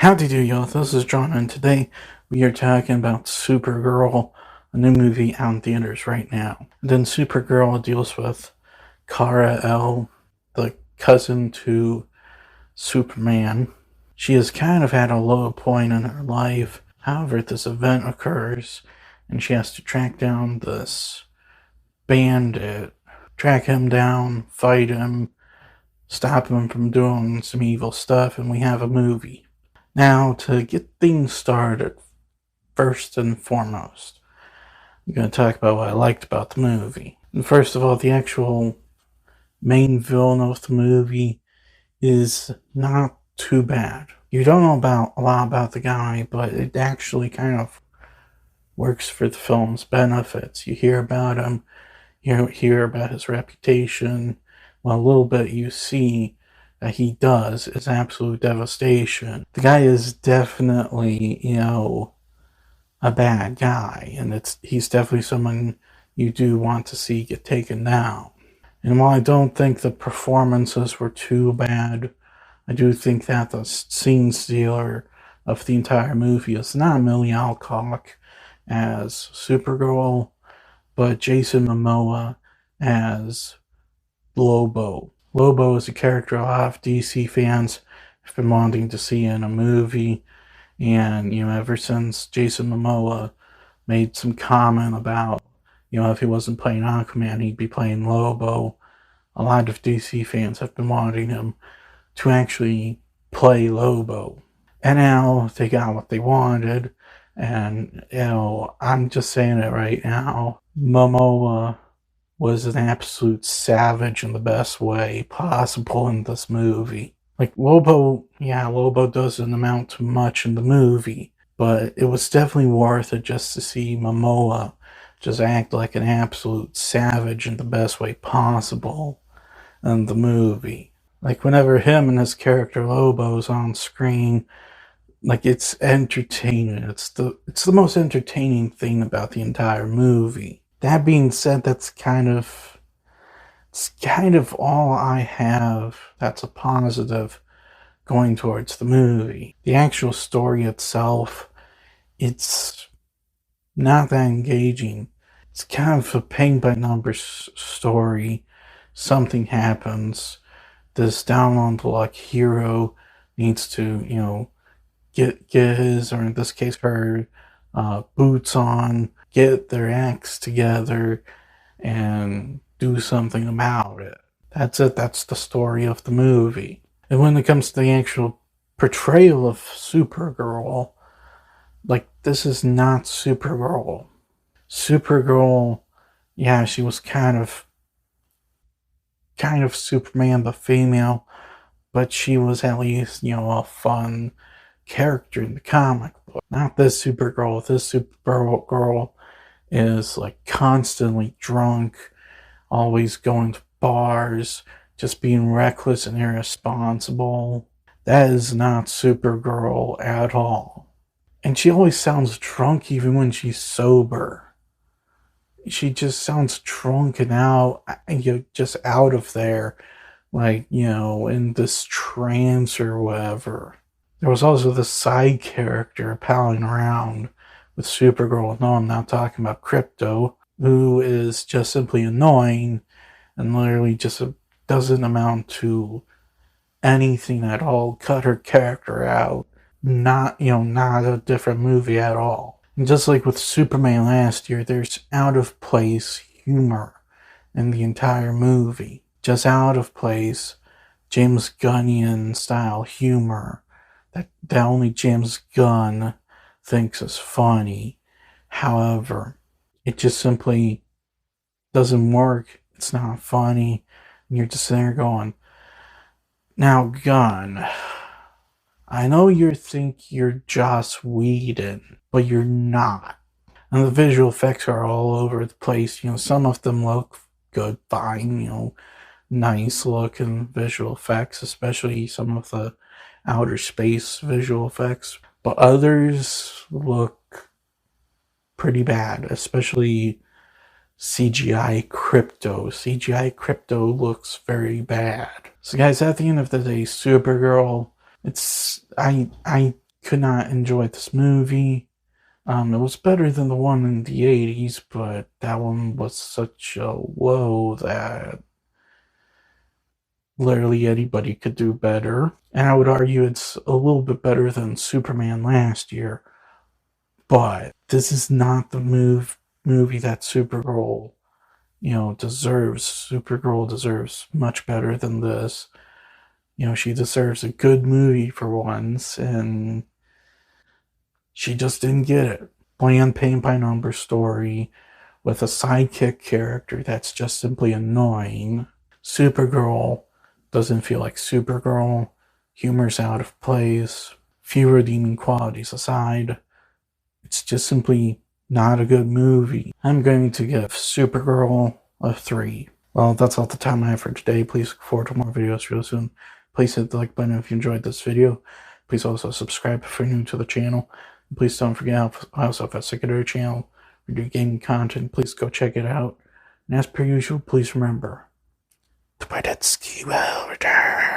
Howdy do y'all, this is John and today we are talking about Supergirl, a new movie out in theaters right now. And then Supergirl deals with Kara-El, the cousin to Superman. She has kind of had a low point in her life. However, this event occurs and she has to track down this bandit, track him down, fight him, stop him from doing some evil stuff, and we have a movie. Now, to get things started, first and foremost, I'm going to talk about what I liked about the movie. And first of all, the actual main villain of the movie is not too bad. You don't know about a lot about the guy, but it actually kind of works for the film's benefits. You hear about him, you hear about his reputation. Well, a little bit you see that he does is absolute devastation. The guy is definitely, a bad guy, and he's definitely someone you do want to see get taken down. And while I don't think the performances were too bad, I do think that the scene stealer of the entire movie is not Millie Alcock as Supergirl, but Jason Momoa as Lobo. Lobo is a character a lot of DC fans have been wanting to see in a movie, and ever since Jason Momoa made some comment about if he wasn't playing Aquaman he'd be playing Lobo, a lot of DC fans have been wanting him to actually play Lobo, and now they got what they wanted. And I'm just saying it right now, Momoa was an absolute savage in the best way possible in this movie. Like, Lobo doesn't amount to much in the movie, but it was definitely worth it just to see Momoa just act like an absolute savage in the best way possible in the movie. Like, whenever him and his character Lobo's on screen, like, it's entertaining. It's the most entertaining thing about the entire movie. That being said, it's kind of all I have that's a positive going towards the movie. The actual story itself, it's not that engaging. It's kind of a paint by numbers story. Something happens. This down on the luck hero needs to, get his, or in this case her, boots on, get their acts together, and do something about it. That's it. That's the story of the movie. And when it comes to the actual portrayal of Supergirl, like, this is not Supergirl. Supergirl, yeah, she was kind of Superman but female, but she was at least, a fun character in the comic book. Not this Supergirl. This Supergirl is like constantly drunk, always going to bars, just being reckless and irresponsible. That is not Supergirl at all. And she always sounds drunk even when she's sober. She just sounds drunk and out, just out of there, like, in this trance or whatever. There was also this side character palling around with Supergirl. No, I'm not talking about Crypto, who is just simply annoying and literally just doesn't amount to anything at all. Cut her character out. Not a different movie at all. And just like with Superman last year, there's out of place humor in the entire movie. Just out of place, James Gunnian style humor that only James Gunn thinks is funny. However, it just simply doesn't work. It's not funny. And you're just there going, now, Gunn, I know you think you're Joss Whedon, but you're not. And the visual effects are all over the place. Some of them look good, fine, nice looking visual effects, especially some of the outer space visual effects. But others look pretty bad, especially CGI Crypto. CGI Crypto looks very bad. So guys, at the end of the day, Supergirl, I could not enjoy this movie. It was better than the one in the 80s, but that one was such a low that literally anybody could do better. And I would argue it's a little bit better than Superman last year. But this is not the movie that Supergirl, deserves. Supergirl deserves much better than this. She deserves a good movie for once, and she just didn't get it. Bland paint by number story with a sidekick character that's just simply annoying. Supergirl doesn't feel like Supergirl. Humor's out of place. Few redeeming qualities aside, it's just simply not a good movie. I'm going to give Supergirl a 3. Well, that's all the time I have for today. Please look forward to more videos real soon. Please hit the like button if you enjoyed this video. Please also subscribe if you're new to the channel. And please don't forget, I also have a secondary channel. We do gaming content. Please go check it out. And as per usual, please remember, the Badetsky will return.